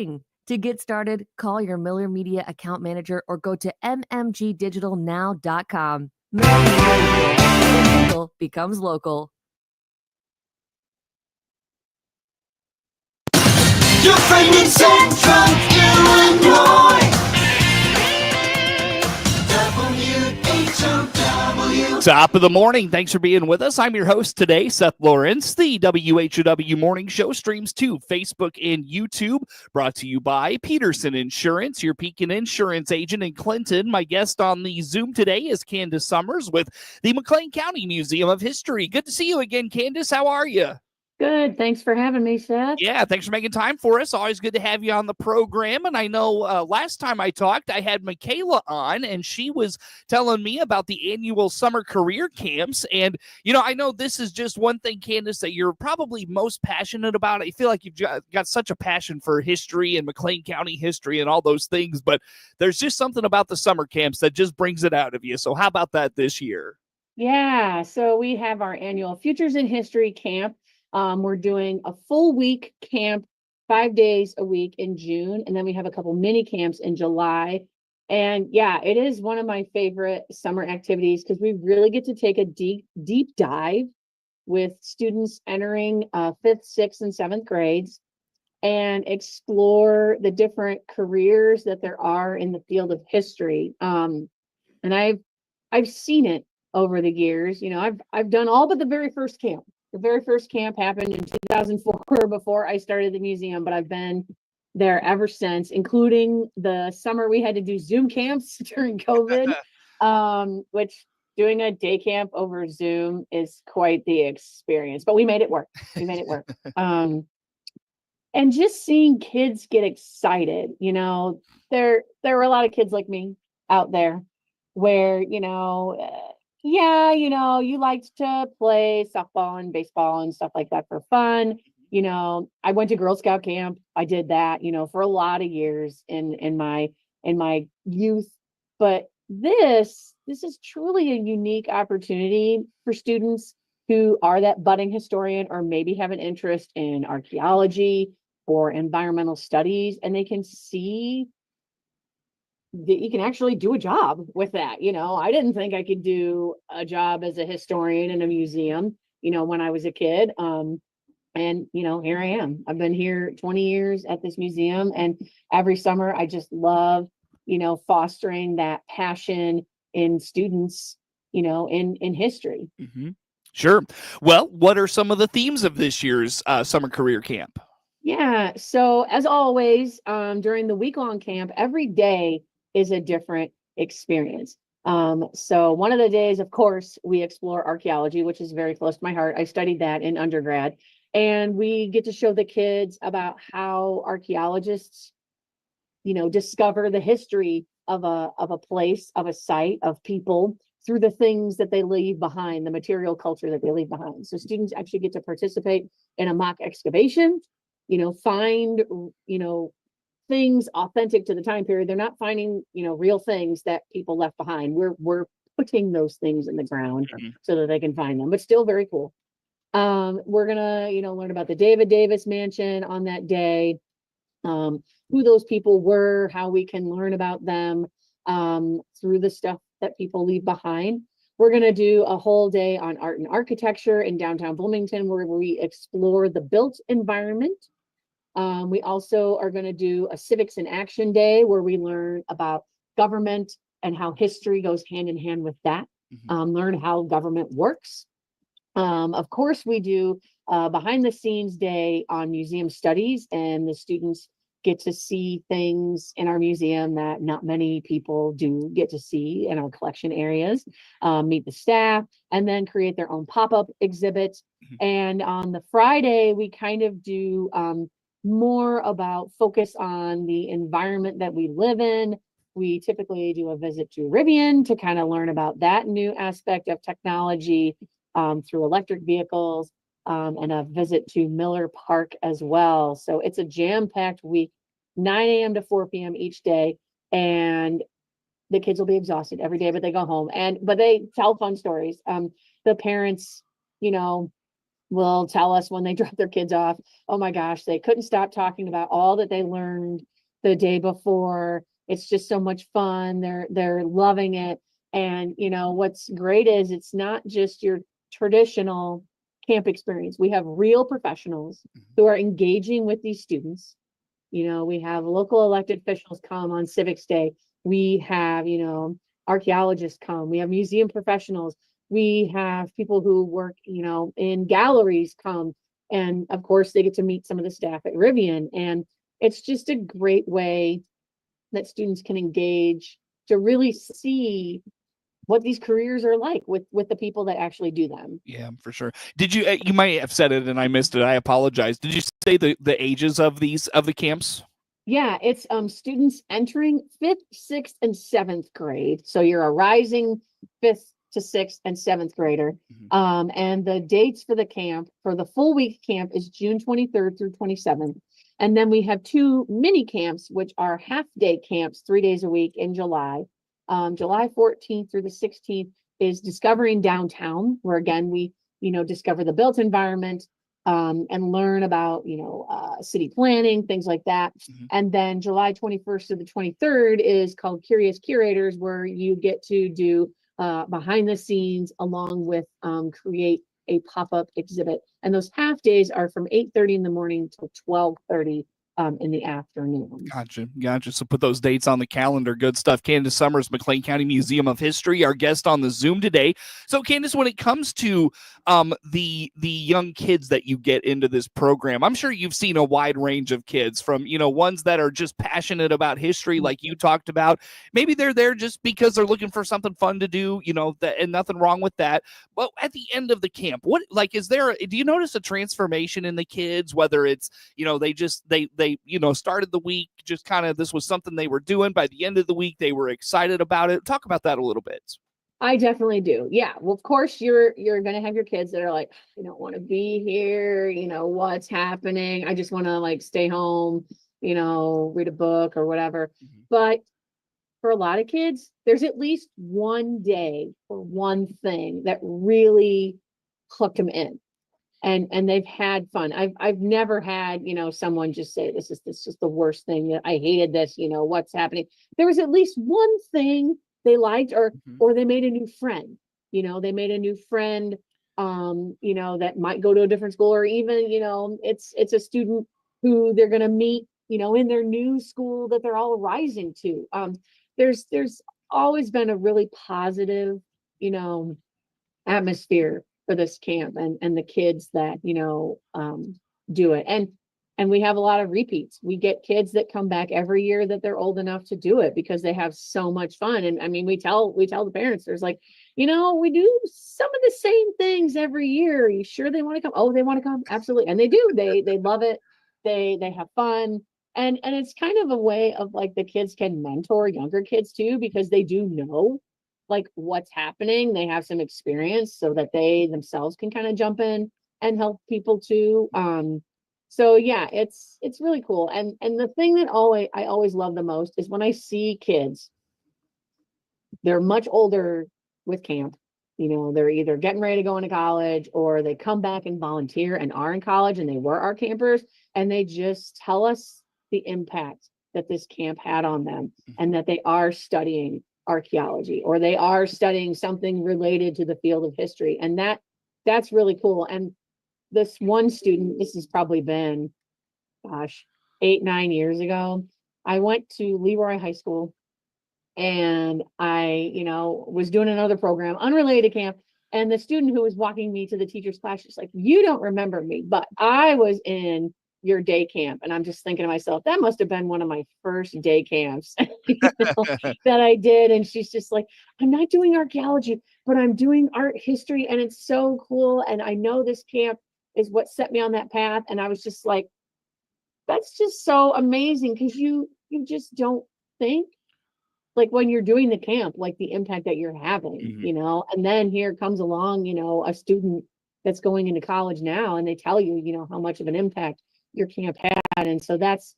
spring. To get started, call your Miller Media account manager or go to mmgdigitalnow.com. Miller Media, where local becomes local. Your friend in Central Illinois. WHOW. Top of the morning. Thanks for being with us. I'm your host today, Seth Lawrence. The WHOW Morning Show streams to Facebook and YouTube. Brought to you by Peterson Insurance, your Pekin insurance agent in Clinton. My guest on the Zoom today is Candace Summers with the McLean County Museum of History. Good to see you again, Candace. How are you? Good. Thanks for having me, Seth. Yeah, thanks for making time for us. Always good to have you on the program. And I know last time I talked, I had Michaela on, and she was telling me about the annual summer career camps. And, you know, I know this is just one thing, Candace, that you're probably most passionate about. I feel like you've got such a passion for history and McLean County history and all those things. But there's just something about the summer camps that just brings it out of you. So how about that this year? Yeah. So we have our annual Futures in History camp. We're doing a full week camp, 5 days a week in June, and then we have a couple mini camps in July. And yeah, it is one of my favorite summer activities because we really get to take a deep dive with students entering 5th, 6th, and 7th grades and explore the different careers that there are in the field of history. And I've seen it over the years. You know, I've done all but the very first camp. The very first camp happened in 2004 before I started the museum, but I've been there ever since, including the summer we had to do Zoom camps during COVID, which doing a day camp over Zoom is quite the experience, but we made it work. We made it work. And just seeing kids get excited, you know, there were a lot of kids like me out there where, you know, yeah, you know, you liked to play softball and baseball and stuff like that for fun. You know, I went to Girl Scout camp. I did that, you know, for a lot of years in my youth. But this is truly a unique opportunity for students who are that budding historian or maybe have an interest in archaeology or environmental studies, and they can see that you can actually do a job with that. You know, I didn't think I could do a job as a historian in a museum, you know, when I was a kid. And, you know, here I am. I've been here 20 years at this museum, and every summer I just love, you know, fostering that passion in students, you know, in history. Mm-hmm. Sure. Well, what are some of the themes of this year's summer career camp? Yeah. So as always, during the week-long camp, every day is a different experience. So one of the days, of course, we explore archaeology, which is very close to my heart. I studied that in undergrad, and we get to show the kids about how archaeologists, you know, discover the history of a place, of a site, of people through the things that they leave behind, the material culture that they leave behind. So students actually get to participate in a mock excavation, you know, find, you know, things authentic to the time period. They're not finding, you know, real things that people left behind. We're putting those things in the ground so that they can find them, but still very cool. We're gonna, you know, learn about the David Davis Mansion on that day, who those people were, how we can learn about them through the stuff that people leave behind. We're gonna do a whole day on art and architecture in downtown Bloomington, where we explore the built environment. We also are going to do a civics in action day where we learn about government and how history goes hand in hand with that. Learn how government works. Of course, we do behind the scenes day on museum studies, and the students get to see things in our museum that not many people do get to see in our collection areas, meet the staff, and then create their own pop-up exhibits. And on the Friday, we kind of do more about focus on the environment that we live in. We typically do a visit to Rivian to kind of learn about that new aspect of technology through electric vehicles, and a visit to Miller Park as well. So it's a jam-packed week, 9 a.m. to 4 p.m. each day. And the kids will be exhausted every day, but they go home. But they tell fun stories. The parents, you know, will tell us when they drop their kids off, oh my gosh, they couldn't stop talking about all that they learned the day before. It's just so much fun. They're loving it. And what's great is it's not just your traditional camp experience. We have real professionals who are engaging with these students. We have local elected officials come on Civics Day. We have, archaeologists come. We have museum professionals. We have people who work, in galleries come. And of course, they get to meet some of the staff at Rivian. And it's just a great way that students can engage to really see what these careers are like with the people that actually do them. Yeah, for sure. Did you you might have said it and I missed it. I apologize. Did you say the ages of the camps? Yeah, it's students entering 5th, 6th, and 7th grade. So you're a rising 5th to 6th and 7th grader. And the dates for the camp for the full week camp is June 23rd through 27th. And then we have 2 mini camps, which are half-day camps, 3 days a week in July. July 14th through the 16th is Discovering Downtown, where again, we, discover the built environment, and learn about, city planning, things like that. And then July 21st to the 23rd is called Curious Curators, where you get to do behind the scenes along with create a pop-up exhibit. And those half days are from 8:30 in the morning till 12:30 in the afternoon. Gotcha. So put those dates on the calendar. Good stuff. Candace Summers, McLean County Museum of History, our guest on the Zoom today. So Candace, when it comes to the young kids that you get into this program, I'm sure you've seen a wide range of kids from, ones that are just passionate about history, like you talked about. Maybe they're there just because they're looking for something fun to do, and nothing wrong with that. But at the end of the camp, do you notice a transformation in the kids, whether it's, they started the week just kind of, this was something they were doing. By the end of the week, they were excited about it. Talk about that a little bit. I definitely do. Yeah. Well, of course you're going to have your kids that are like, I don't want to be here. What's happening? I just want to like stay home, read a book or whatever. But for a lot of kids, there's at least one day or one thing that really hooked them in. And they've had fun. I've never had, someone just say, this is the worst thing, that I hated this, what's happening. There was at least one thing they liked, or they made a new friend. They made a new friend, that might go to a different school, or even, it's a student who they're gonna meet, in their new school that they're all rising to. There's always been a really positive, atmosphere for this camp and the kids that do it, and we have a lot of repeats. We get kids that come back every year that they're old enough to do it because they have so much fun. And I mean, we tell the parents, there's like, we do some of the same things every year. Are you sure they want to come? Oh, they want to come, absolutely. And they do. They love it. They have fun. And it's kind of a way of like the kids can mentor younger kids too, because they do know like what's happening. They have some experience so that they themselves can kind of jump in and help people too. So yeah, it's really cool. And the thing that I always love the most is when I see kids, they're much older with camp. They're either getting ready to go into college, or they come back and volunteer and are in college and they were our campers, and they just tell us the impact that this camp had on them, and that they are studying archaeology, or they are studying something related to the field of history. And that's really cool. And this one student, this has probably been, 8-9 years ago, I went to Leroy High School, and I, was doing another program unrelated to camp. And the student who was walking me to the teacher's class, she's like, you don't remember me, but I was in your day camp. And I'm just thinking to myself, that must have been one of my first day camps that I did. And she's just like, I'm not doing archaeology, but I'm doing art history. And it's so cool. And I know this camp is what set me on that path. And I was just like, that's just so amazing, because you just don't think, like when you're doing the camp, like the impact that you're having, and then here comes along, a student that's going into college now, and they tell you, how much of an impact your camp had. And so that's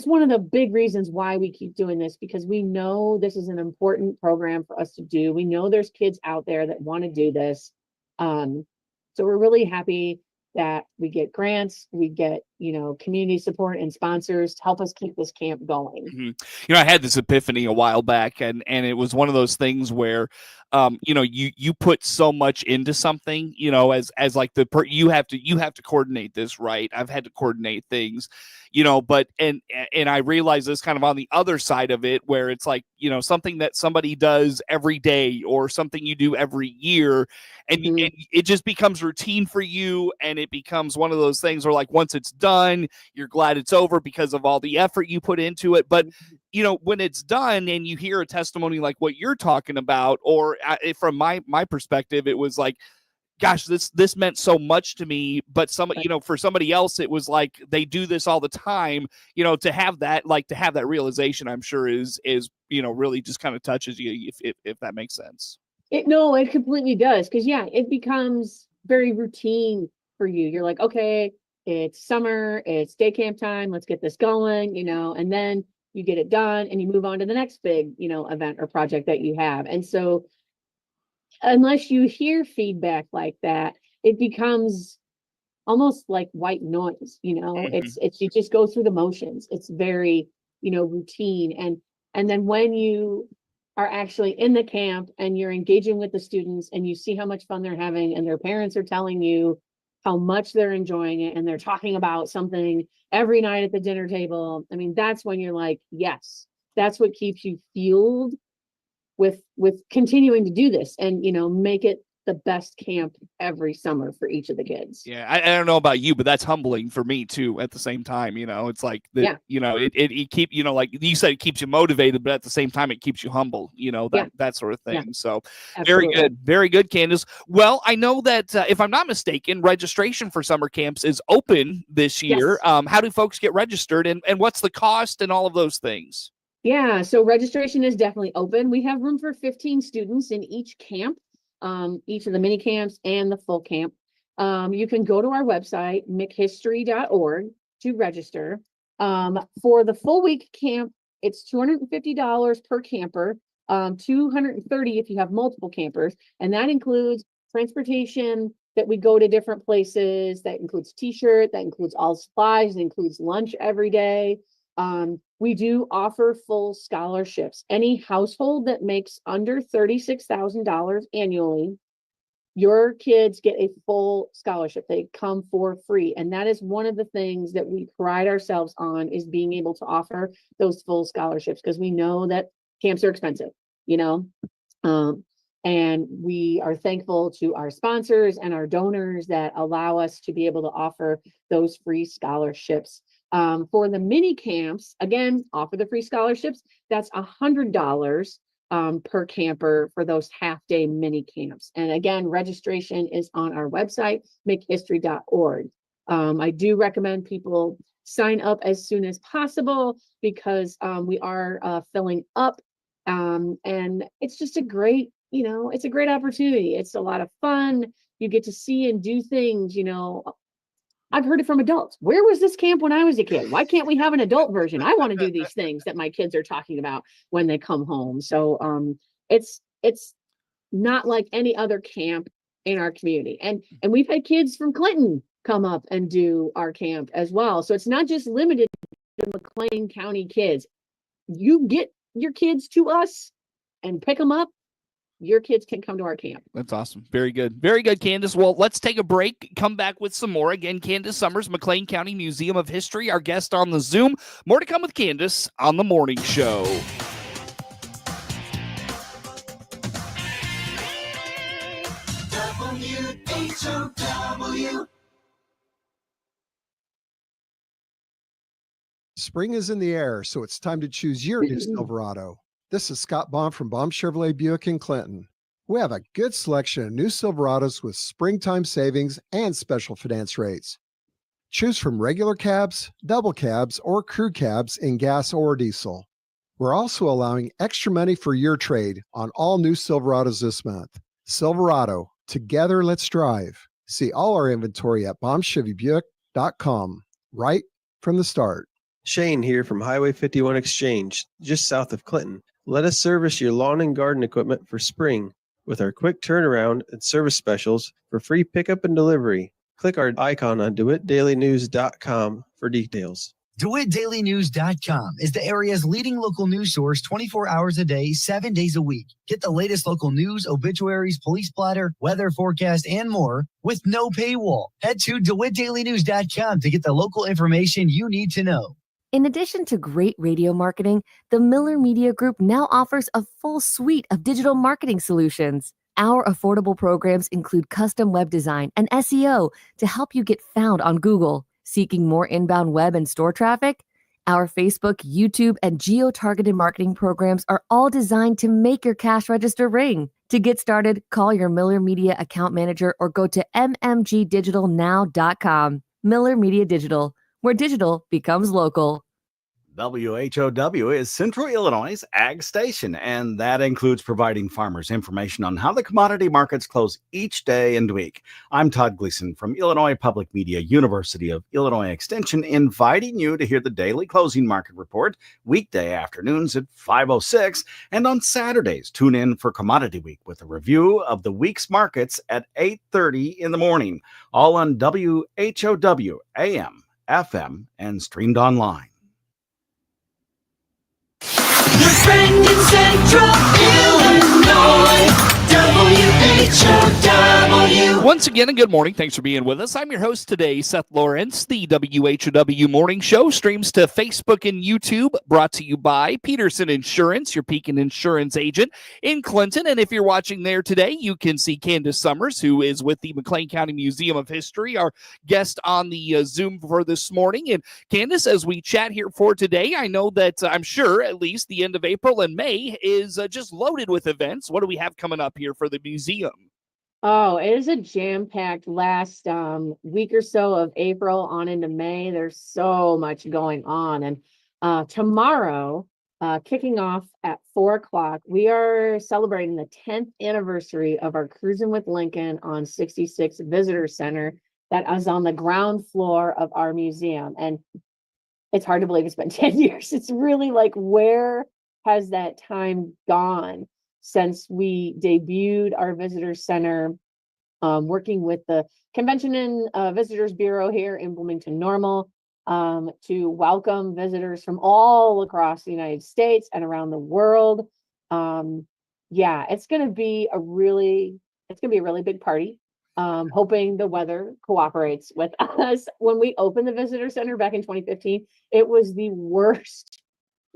one of the big reasons why we keep doing this, because we know this is an important program for us to do. We know there's kids out there that want to do this. So we're really happy that we get grants, we get, community support and sponsors to help us keep this camp going. Mm-hmm. I had this epiphany a while back, and it was one of those things where, you put so much into something, as like you have to coordinate this, right? I've had to coordinate things, but and I realize this kind of on the other side of it, where it's like, something that somebody does every day or something you do every year, and it just becomes routine for you, and it becomes one of those things where, like, once it's done, you're glad it's over because of all the effort you put into it. But when it's done and you hear a testimony like what you're talking about, or from my perspective, it was like, gosh, this meant so much to me. But for somebody else, it was like they do this all the time. To have that realization, I'm sure is really just kind of touches you, if that makes sense. It completely does, because it becomes very routine for you. You're like, okay, it's summer, it's day camp time, let's get this going, and then you get it done and you move on to the next big, event or project that you have. And so unless you hear feedback like that, it becomes almost like white noise. It's you just go through the motions. It's very, routine. And then when you are actually in the camp and you're engaging with the students and you see how much fun they're having, and their parents are telling you how much they're enjoying it, and they're talking about something every night at the dinner table, I mean, that's when you're like, yes, that's what keeps you fueled with continuing to do this and, make it the best camp every summer for each of the kids. Yeah, I don't know about you, but that's humbling for me too. At the same time, it's like it keep like you said, it keeps you motivated, but at the same time, it keeps you humble. That sort of thing. Yeah. So Absolutely. very good, Candace. Well, I know that if I'm not mistaken, registration for summer camps is open this year. Yes. How do folks get registered, and what's the cost and all of those things? Yeah, so registration is definitely open. We have room for 15 students in each camp. Each of the mini camps and the full camp. You can go to our website, mchistory.org, to register. For the full week camp, it's $250 per camper, $230 if you have multiple campers, and that includes transportation, that we go to different places, that includes t-shirt, that includes all supplies, that includes lunch every day. We do offer full scholarships. Any household that makes under $36,000 annually, your kids get a full scholarship. They come for free. And that is one of the things that we pride ourselves on, is being able to offer those full scholarships, because we know that camps are expensive, and we are thankful to our sponsors and our donors that allow us to be able to offer those free scholarships. For the mini camps, again, offer the free scholarships. That's $100 per camper for those half-day mini camps. And again, registration is on our website, makehistory.org. I do recommend people sign up as soon as possible, because we are filling up. And it's just a great, it's a great opportunity. It's a lot of fun. You get to see and do things, I've heard it from adults. Where was this camp when I was a kid? Why can't we have an adult version? I want to do these things that my kids are talking about when they come home. So it's not like any other camp in our community. And we've had kids from Clinton come up and do our camp as well. So it's not just limited to McLean County kids. You get your kids to us and pick them up, your kids can come to our camp. That's awesome. Very good. Very good, Candace. Well, let's take a break, come back with some more. Again, Candace Summers, McLean County Museum of History, our guest on the Zoom. More to come with Candace on The Morning Show. WHOW. Spring is in the air, so it's time to choose your new Silverado. This is Scott Baum from Baum Chevrolet Buick in Clinton. We have a good selection of new Silverados with springtime savings and special finance rates. Choose from regular cabs, double cabs, or crew cabs in gas or diesel. We're also allowing extra money for your trade on all new Silverados this month. Silverado, together let's drive. See all our inventory at baumchevybuick.com, right from the start. Shane here from Highway 51 Exchange, just south of Clinton. Let us service your lawn and garden equipment for spring. with our quick turnaround and service specials for free pickup and delivery. Click our icon on DeWittDailyNews.com for details. DeWittDailyNews.com is the area's leading local news source 24 hours a day, 7 days a week. Get the latest local news, obituaries, police splatter, weather forecast, and more with no paywall. Head to DeWittDailyNews.com to get the local information you need to know. In addition to great radio marketing, the Miller Media Group now offers a full suite of digital marketing solutions. Our affordable programs include custom web design and SEO to help you get found on Google. Seeking more inbound web and store traffic? Our Facebook, YouTube, and geo-targeted marketing programs are all designed to make your cash register ring. To get started, call your Miller Media account manager or go to mmgdigitalnow.com. Miller Media Digital, where digital becomes local. WHOW is Central Illinois' ag station, and that includes providing farmers information on how the commodity markets close each day and week. I'm Todd Gleason from Illinois Public Media, University of Illinois Extension, inviting you to hear the daily closing market report weekday afternoons at 5:06, and on Saturdays, tune in for Commodity Week with a review of the week's markets at 8:30 in the morning, all on WHOW AM, FM, and streamed online. Your friend in Central Illinois, WHOW. Once again, a good morning. Thanks for being with us. I'm your host today, Seth Lawrence. The WHOW Morning Show streams to Facebook and YouTube, brought to you by Peterson Insurance, your Pekin Insurance agent in Clinton. And if you're watching there today, you can see Candace Summers, who is with the McLean County Museum of History, our guest on the Zoom for this morning. And Candace, as we chat here for today, I know that I'm sure at least the end of April and May is just loaded with events. What do we have coming up here for the museum? Oh, it is a jam-packed last week or so of April on into May. There's so much going on. And tomorrow, kicking off at 4 o'clock, we are celebrating the 10th anniversary of our Cruising with Lincoln on 66 Visitor Center that is on the ground floor of our museum. And it's hard to believe it's been 10 years. It's really like, where has that time gone since we debuted our visitor center, working with the Convention and Visitors Bureau here in Bloomington Normal, to welcome visitors from all across the United States and around the world. Yeah, it's going to be a really big party. Hoping the weather cooperates with us. When we opened the visitor center back in 2015, it was the worst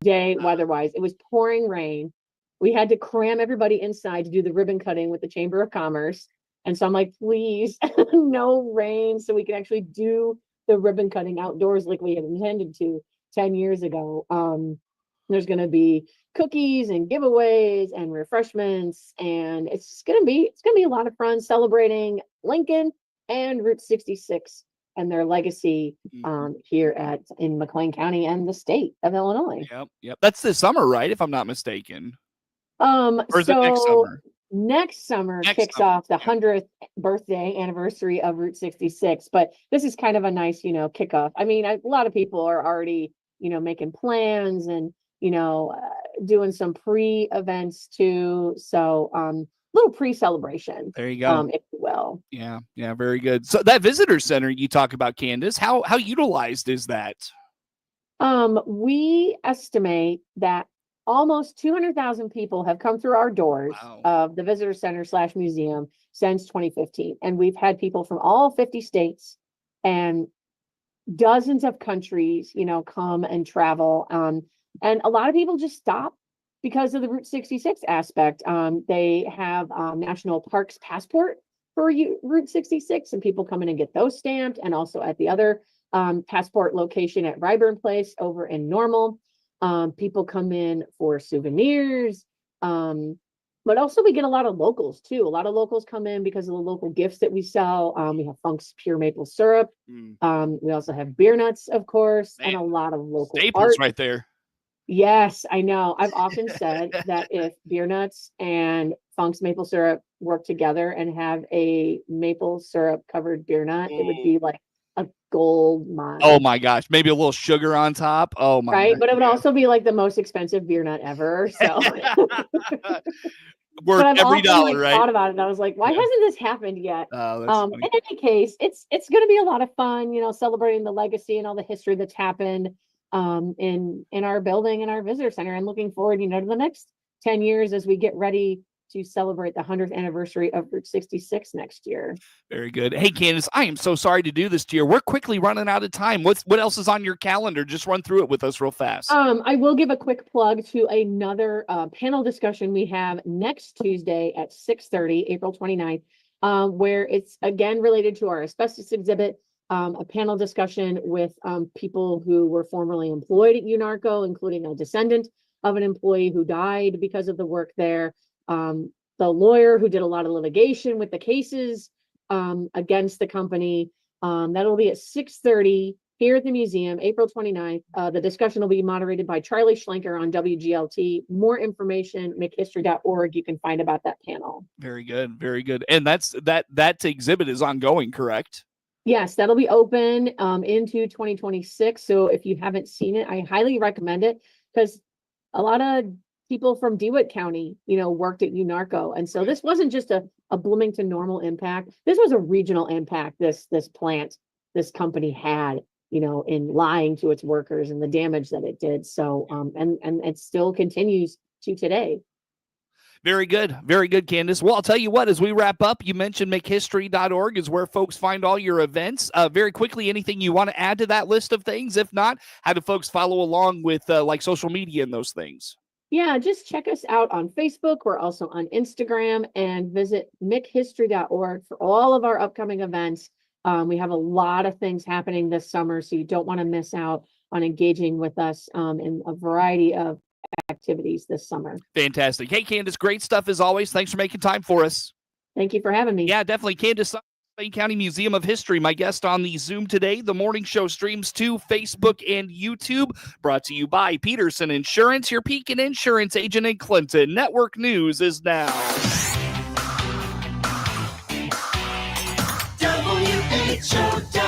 day weather-wise. It was pouring rain. We had to cram everybody inside to do the ribbon cutting with the Chamber of Commerce. And so I'm like, please, no rain, so we can actually do the ribbon cutting outdoors like we had intended to 10 years ago. There's going to be cookies and giveaways and refreshments, and it's going to be a lot of fun celebrating Lincoln and Route 66 and their legacy here in McLean County and the state of Illinois. Yep. That's this summer, right? If I'm not mistaken. Or is it next summer? Next summer kicks off the 100th birthday anniversary of Route 66, but this is kind of a nice, kickoff. I mean, a lot of people are already, making plans and, doing some pre-events too. So, little pre-celebration. There you go. If you will. Yeah, very good. So that visitor center you talk about, Candace, how utilized is that? We estimate that almost 200,000 people have come through our doors of the visitor center / museum since 2015. And we've had people from all 50 states and dozens of countries, come and travel. And a lot of people just stop because of the Route 66 aspect. They have National Parks Passport for Route 66, and people come in and get those stamped, and also at the other passport location at Ryburn Place over in Normal. People come in for souvenirs, but also we get a lot of locals too. A lot of locals come in because of the local gifts that we sell. We have Funk's Pure Maple Syrup. We also have beer nuts, of course, and a lot of local staples art. Right there. Yes, I know. I've often said that if beer nuts and Funk's Maple Syrup work together and have a maple syrup covered beer nut, it would be like a gold mine. Oh my gosh, maybe a little sugar on top. Oh my right, gosh. but it would also be like the most expensive beer nut ever. So worth I've every often dollar, right? thought about it. I was like, why Yeah. hasn't this happened yet? Oh, that's funny. In any case, it's going to be a lot of fun, celebrating the legacy and all the history that's happened in our building and our visitor center. I'm looking forward, to the next 10 years as we get ready to celebrate the 100th anniversary of Route 66 next year. Very good. Hey, Candace, I am so sorry to do this to you. We're quickly running out of time. What else is on your calendar? Just run through it with us real fast. I will give a quick plug to another panel discussion we have next Tuesday at 6:30, April 29th, where it's again related to our asbestos exhibit, a panel discussion with people who were formerly employed at UNARCO, including a descendant of an employee who died because of the work there, the lawyer who did a lot of litigation with the cases against the company. That'll be at 6:30 here at the museum, April 29th. The discussion will be moderated by Charlie Schlenker on WGLT. More information, mchistory.org. You can find about that panel. Very good. Very good. And that exhibit is ongoing, correct? Yes, that'll be open into 2026. So if you haven't seen it, I highly recommend it because a lot of people from DeWitt County, worked at UNARCO. And so this wasn't just a Bloomington normal impact. This was a regional impact this plant, this company had, in lying to its workers and the damage that it did. So, and it still continues to today. Very good. Very good, Candace. Well, I'll tell you what, as we wrap up, you mentioned makehistory.org is where folks find all your events. Very quickly, anything you want to add to that list of things? If not, how do folks follow along with like social media and those things? Yeah, just check us out on Facebook. We're also on Instagram, and visit mchistory.org for all of our upcoming events. We have a lot of things happening this summer, so you don't want to miss out on engaging with us in a variety of activities this summer. Fantastic. Hey, Candace, great stuff as always. Thanks for making time for us. Thank you for having me. Yeah, definitely. Candace, McLean County Museum of History, my guest on the Zoom today. The morning show streams to Facebook and YouTube, brought to you by Peterson Insurance, your Pekin insurance agent in Clinton. Network News is now. WHOW.